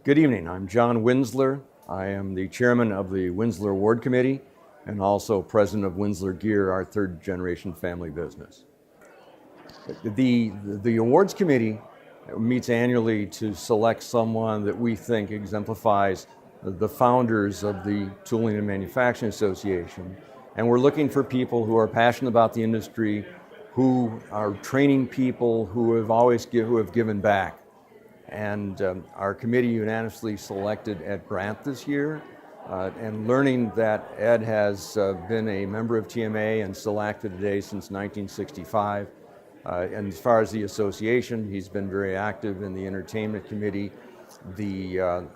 Good evening. I'm John Winzeler. I am the chairman of the Winzeler Award Committee and also president of Winzeler Gear, our third generation family business. The awards committee meets annually to select someone that we think exemplifies the founders of the Tooling and Manufacturing Association. And we're looking for people who are passionate about the industry, who are training people, who have given back. And our committee unanimously selected Ed Brandt this year, and learning that Ed has been a member of TMA and still active today since 1965. And as far as the association, he's been very active in the entertainment committee, the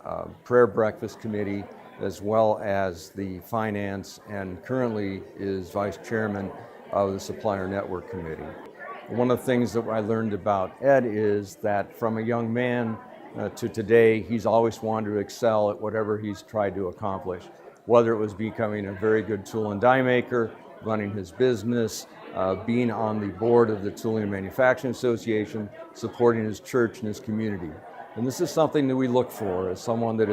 prayer breakfast committee, as well as the finance, and currently is vice chairman of the supplier network committee. One of the things that I learned about Ed is that from a young man to today, he's always wanted to excel at whatever he's tried to accomplish, whether it was becoming a very good tool and die maker, running his business, being on the board of the Tooling and Manufacturing Association, supporting his church and his community. And this is something that we look for as someone that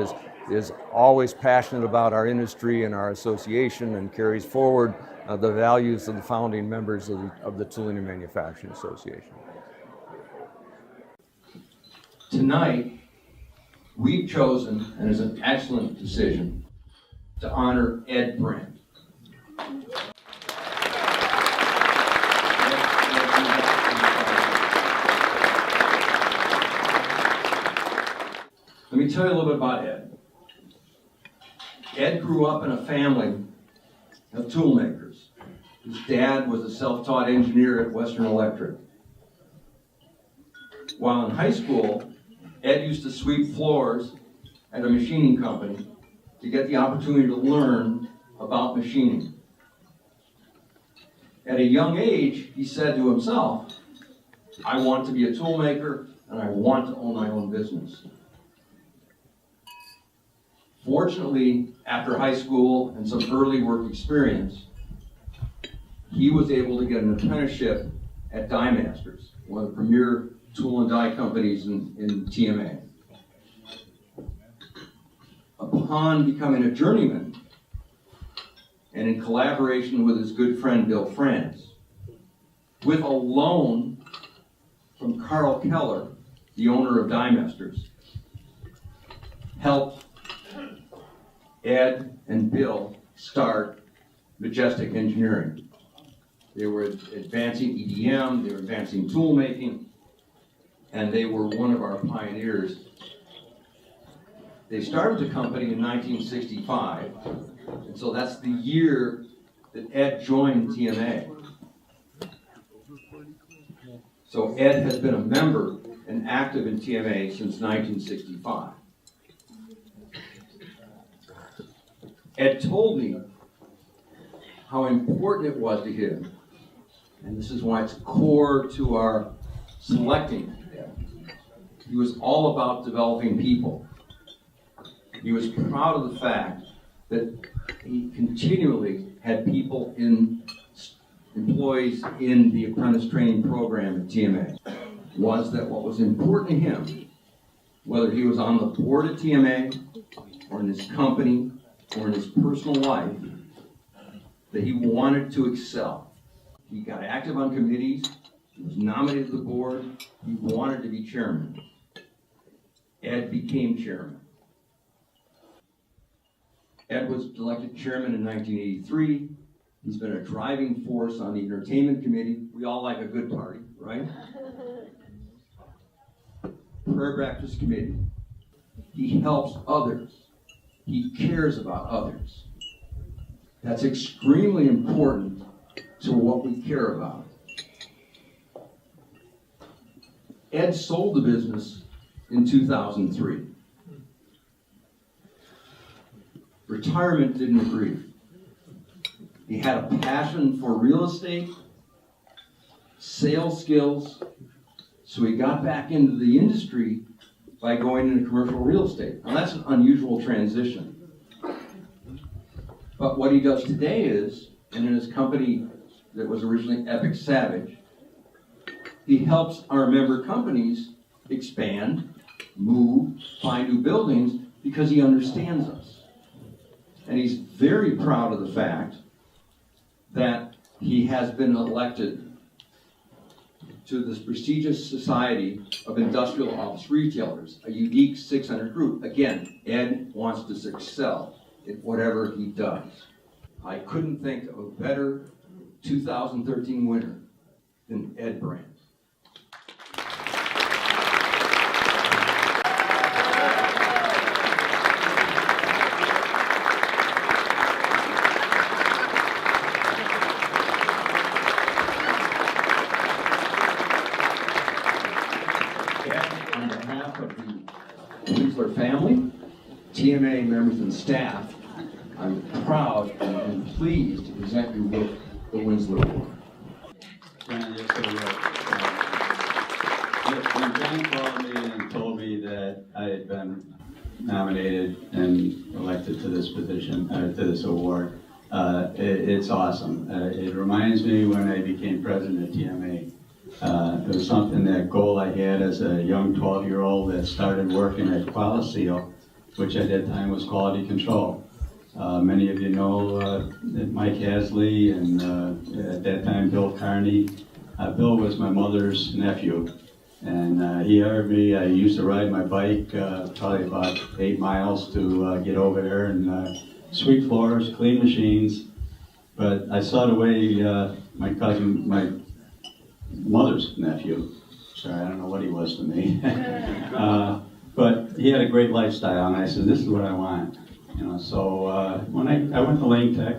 is always passionate about our industry and our association and carries forward the values of the founding members of the Tooling and Manufacturing Association. Tonight, we've chosen, and it's an excellent decision, to honor Ed Brandt. Let me tell you a little bit about Ed. Ed grew up in a family of tool makers. His dad was a self-taught engineer at Western Electric. While in high school, Ed used to sweep floors at a machining company to get the opportunity to learn about machining. At a young age, he said to himself, I want to be a tool maker and I want to own my own business. Fortunately, after high school and some early work experience, he was able to get an apprenticeship at Die Masters, one of the premier tool and die companies in TMA. Upon becoming a journeyman, and in collaboration with his good friend Bill France, with a loan from Carl Keller, the owner of Die Masters, helped Ed and Bill start Majestic Engineering. They were advancing EDM, they were advancing tool making, and they were one of our pioneers. They started the company in 1965, and so that's the year that Ed joined TMA. So Ed has been a member and active in TMA since 1965. Ed told me how important it was to him, and this is why it's core to our selecting Ed. He was all about developing people. He was proud of the fact that he continually had employees in the apprentice training program at TMA. Was that what was important to him, whether he was on the board at TMA or in his company or in his personal life, that he wanted to excel. He got active on committees, he was nominated to the board, he wanted to be chairman. Ed became chairman. Ed was elected chairman in 1983. He's been a driving force on the entertainment committee. We all like a good party, right? Prayer breakfast committee. He helps others. He cares about others. That's extremely important to what we care about. Ed sold the business in 2003. Retirement didn't agree. He had a passion for real estate, sales skills, so he got back into the industry by going into commercial real estate. Now that's an unusual transition. But what he does today is, and in his company that was originally Epic Savage, he helps our member companies expand move, find new buildings, because he understands us. And he's very proud of the fact that he has been elected to this prestigious Society of Industrial Office Retailers, a unique 600 group. Again, Ed wants to excel in whatever he does. I couldn't think of a better 2013 winner than Ed Brandt. On behalf of the Winzeler family, TMA members and staff, I'm proud and pleased to present you with the Winzeler Award. John, yes, when John called me and told me that I had been nominated and elected to this position, to this award, it's awesome. It reminds me when I became president of TMA. It was something, that goal I had as a young 12-year-old that started working at QualiSeal, which at that time was quality control. Many of you know Mike Hasley and at that time Bill Carney. Bill was my mother's nephew, and he hired me. I used to ride my bike probably about 8 miles to get over there and sweep floors, clean machines. But I saw the way my cousin, my mother's nephew, sorry, I don't know what he was to me, but he had a great lifestyle, and I said, this is what I want. So when I went to Lane Tech,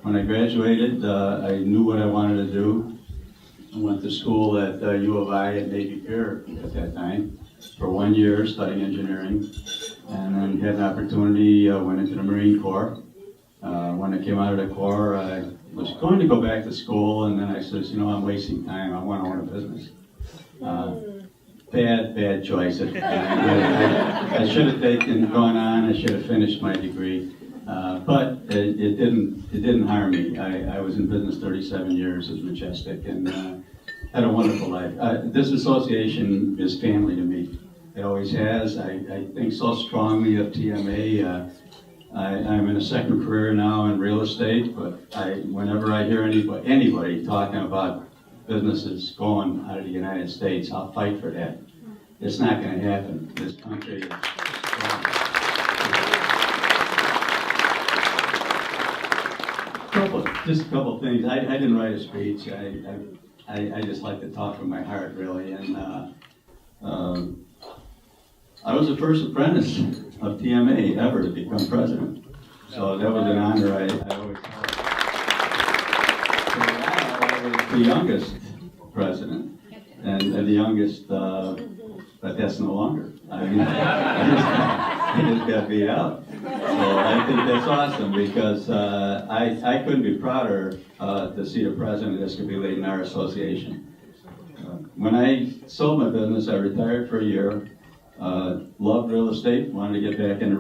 when I graduated, I knew what I wanted to do. I went to school at U of I at Navy Pier at that time for 1 year studying engineering, and then had an opportunity, went into the Marine Corps. When I came out of the Corps, I was going to go back to school, and then I said, I'm wasting time. I want to own a business. Bad choice. I should have gone on. I should have finished my degree, but it didn't harm me. I was in business 37 years as Majestic, and had a wonderful life. This association is family to me. It always has. I think so strongly of TMA. I'm in a second career now in real estate, but whenever I hear anybody talking about businesses going out of the United States, I'll fight for that. It's not going to happen. This country is just a couple things. I didn't write a speech. I just like to talk from my heart, really. And I was the first apprentice of TMA ever to become president. So that was an honor I always had. For a while, I was the youngest president, and the youngest, but that's no longer. I mean, I just got beat out. So I think that's awesome, because I couldn't be prouder to see the president of this could be leading our association. When I sold my business, I retired for a year. Loved real estate, wanted to get back into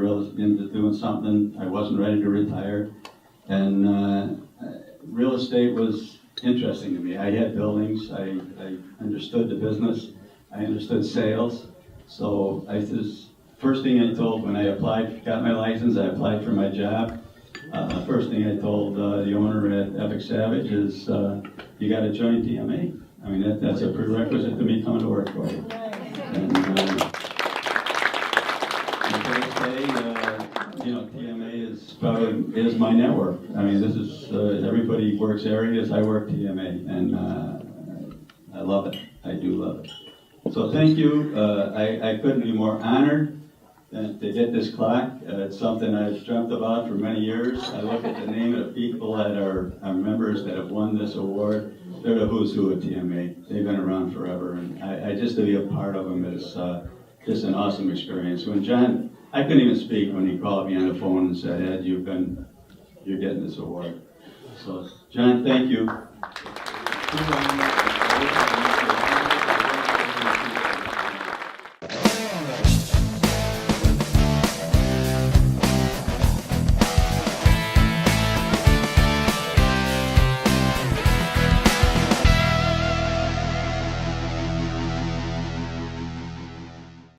doing something. I wasn't ready to retire, and real estate was interesting to me. I had buildings, I understood the business, I understood sales. So first thing I told when I got my license, I applied for my job. First thing I told the owner at Epic Savage is, you got to join TMA. I mean, that's a prerequisite to me coming to work for you. And, TMA is my network. I mean, this is everybody works areas. I work TMA, and I love it. I do love it. So thank you. I couldn't be more honored than to get this clock. It's something I've dreamt about for many years. I look at the name of the people that are members that have won this award. They're the who's who at TMA. They've been around forever, and I just to be a part of them is just an awesome experience. When John, I couldn't even speak when he called me on the phone and said, Ed, you're getting this award. So, John, thank you.